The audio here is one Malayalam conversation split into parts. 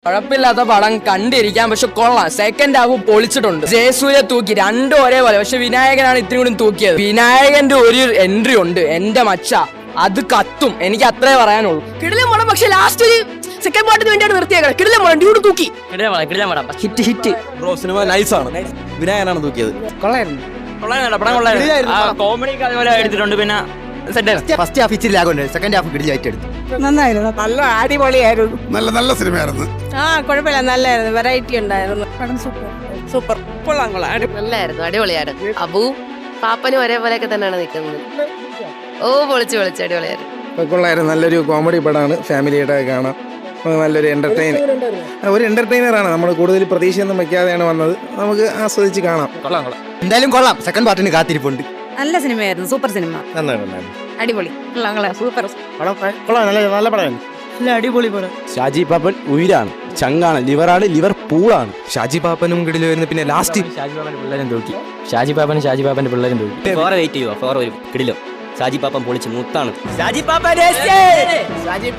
കുഴപ്പമില്ലാത്ത പടം കണ്ടിരിക്കാം, പക്ഷെ കൊള്ളാം. Second half പൊളിച്ചിട്ടുണ്ട്. ജയസൂര്യ തൂക്കി, രണ്ടും ഒരേപോലെ. പക്ഷെ വിനായകനാണ് ഇത്തിരി കൂടി തൂക്കിയത്. വിനായകന്റെ ഒരു എൻട്രി ഉണ്ട്, എന്റെ മച്ച അത് കത്തും. എനിക്ക് അത്രേ പറയാനുള്ളൂ. കിടിലം പടം, പക്ഷെ ലാസ്റ്റ് ഒരു സെക്കൻഡ് പാർട്ടിന് വേണ്ടിയാണ് നിർത്തിയേക്കണം. കിടിലം പടം, ഡ്യൂഡ് തൂക്കി. Hit hit. ബ്രോ സിനിമ നൈസാണ്. വിനായകനാണ് തൂക്കിയത്. കൊള്ളായിരുന്നു. കോമഡി അതുപോലെ എടുത്തിട്ടുണ്ട്. പിന്നെ ഫസ്റ്റ് ഹാഫ് ഇച്ചിരി ലാഗുണ്ട്, സെക്കൻഡ് ഹാഫ് കിടിലായിട്ട് എടുത്തു. നന്നായിരുന്നു, നല്ല അടിപൊളിയായിരുന്നു. നല്ല സിനിമയായിരുന്നു. കുഴപ്പമില്ല, നല്ലായിരുന്നു, വെറൈറ്റി ഉണ്ടായിരുന്നു. പടം സൂപ്പർ കൊള്ളാം. നല്ലായിരുന്നു, അടിപൊളിയായിരുന്നു. അബു പാപ്പനും ഒരേപോലെയൊക്കെ തന്നെയാണ് നിൽക്കുന്നത്. പൊളിച്ച് അടിപൊളിയായിരുന്നു. കൊള്ളായിരുന്നു. നല്ലൊരു കോമഡി പടമാണ്, ഫാമിലിയായിട്ട് കാണാം. നല്ലൊരു എന്റർടൈനറാണ്. നമ്മൾ കൂടുതൽ പ്രതീക്ഷയൊന്നും വെക്കാതെയാണ് വന്നത്. നമുക്ക് ആസ്വദിച്ച് കാണാം. എന്തായാലും കൊള്ളാം. സെക്കൻഡ് പാർട്ടിന് കാത്തിരിപ്പുണ്ട്. നല്ല സിനിമയായിരുന്നു, സൂപ്പർ സിനിമ, അടിപൊളി. സൂപ്പർ നല്ല പടമാണ്. അടിപൊളി പടം. ഷാജി പാപ്പൻ ഉയരാണ്, ചങ്കാണ്, ലിവറാണ്, ലിവർ പൂളാണ്. ഷാജി പാപ്പനും കിടില് വരുന്നു. പിന്നെ ലാസ്റ്റ് ഷാജി പാപ്പന്റെ പിള്ളേരും തൂക്കി. ഷാജി പാപ്പന്റെ പിള്ളേരും തൂക്കി. ഫോറ വെയിറ്റ് ചെയ്യുക, ഫോറ വരും കിടിലോ. ഷാജി പാപ്പൻ പൊളിച്ച് മുത്താണ്. ഷാജി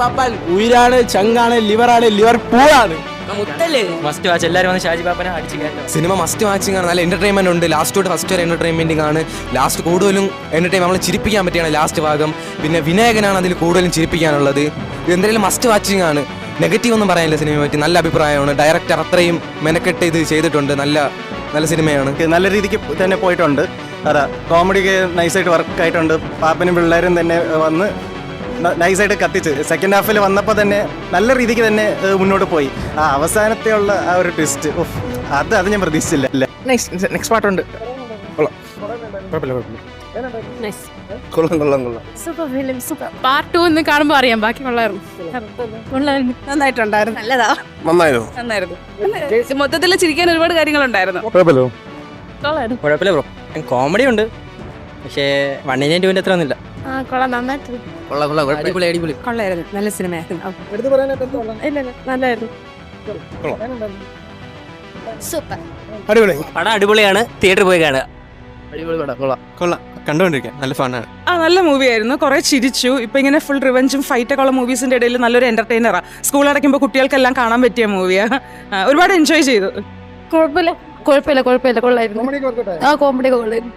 പാപ്പൻ ഉയരാണ്, ചങ്കാണ്, ലിവറാണ്, ലിവർ പൂളാണ്. Must watch. എല്ലാവരും വന്ന് ഷാജി പാപ്പനെ അടിച്ചു കയറ്റാം. സിനിമ മസ്റ്റ് വാച്ചിങ് ആണ്. നല്ല എന്റർടൈൻമെന്റ് ഉണ്ട്. ലാസ്റ്റ് തൊട്ട് ഫസ്റ്റ് വരെ എന്റർടൈൻമെന്റിംഗ് ആണ്. ലാസ്റ്റ് കൂടുതലും എന്റർടൈൻ നമ്മളെ ചിരിപ്പിക്കാൻ പറ്റിയാണ് ലാസ്റ്റ് ഭാഗം. പിന്നെ വിനായകനാണ് അതിൽ കൂടുതലും ചിരിപ്പിക്കാനുള്ളത്. ഇത് എന്തായാലും മസ്റ്റ് വാച്ചിങ് ആണ്. നെഗറ്റീവ് ഒന്നും പറയാനില്ല സിനിമയെ പറ്റി. നല്ല അഭിപ്രായമാണ്. ഡയറക്ടർ അത്രയും മെനക്കെട്ട് ഇത് ചെയ്തിട്ടുണ്ട്. നല്ല സിനിമയാണ്. നല്ല രീതിക്ക് തന്നെ പോയിട്ടുണ്ട്. അതാ കോമഡിക്ക് നൈസായിട്ട് വർക്ക് ആയിട്ടുണ്ട്. പാപ്പനും പിള്ളേരും തന്നെ വന്ന് നൈസായിട്ട് കത്തിച്ച് സെക്കൻഡ് ഹാഫിൽ വന്നപ്പോൾ തന്നെ നല്ല രീതിക്ക് തന്നെ മുന്നോട്ട് പോയി. ആ അവസാനത്തെ ഉള്ള ആ ഒരു ട്വിസ്റ്റ്, അത് ഞാൻ പ്രതീക്ഷിച്ചില്ല. നെക്സ്റ്റ് പാർട്ടുണ്ട്. Super film, super. പാർട്ട് 2 എന്ന് കാണുമ്പോൾ അറിയാം, ബാക്കി കൊള്ളായിരുന്നു. നന്നായിട്ടുണ്ടായിരുന്നു. നന്നായിരുന്നു. മൊത്തത്തിൽ ചിരിക്കാൻ ഒരുപാട് കാര്യങ്ങളുണ്ടായിരുന്നു. കുഴപ്പമില്ല ബ്രോ. കോമഡി ഉണ്ട്, പക്ഷേ 1 2 അത്ര ഒന്നുമില്ല. കൊള്ളാം, നന്നായിട്ട് അടിപൊളി. കൊള്ളായിരുന്നു. നല്ല സിനിമയായിരുന്നു. നല്ലായിരുന്നു. സൂപ്പർ. പടം അടിപൊളിയാണ്. തിയേറ്ററിൽ പോയി കാണുക. കൊള്ളാം. കണ്ടുകൊണ്ടിരിക്കാം. നല്ല ഫണ്ണാണ്. നല്ല മൂവിയായിരുന്നു. കുറെ ചിരിച്ചു. ഇപ്പൊ ഇങ്ങനെ ഫുൾ റിവഞ്ചും ഫൈറ്റൊക്കെ ഉള്ള മൂവീസിന്റെ ഇടയിൽ നല്ലൊരു എന്റർടൈനറാ. സ്കൂൾ അടയ്ക്കുമ്പോൾ കുട്ടികൾക്കെല്ലാം കാണാൻ പറ്റിയ മൂവിയാ. ഒരുപാട് എൻജോയ് ചെയ്തു. കുഴപ്പമില്ല, കൊള്ളായിരുന്നു. കോമഡി കൊള്ളായിരുന്നു.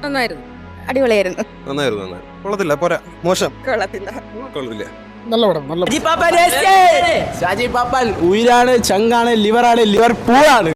നന്നായിരുന്നു, അടിപൊളിയായിരുന്നു. കൊള്ളത്തില്ല, പോരാ, മോശം, കൊള്ളത്തില്ല. നല്ല പടം. ഷാജി പാപ്പൻ ഉയരാണ്, ചങ്കാണ്, ലിവറാണ്, ലിവർ പൂളാണ്.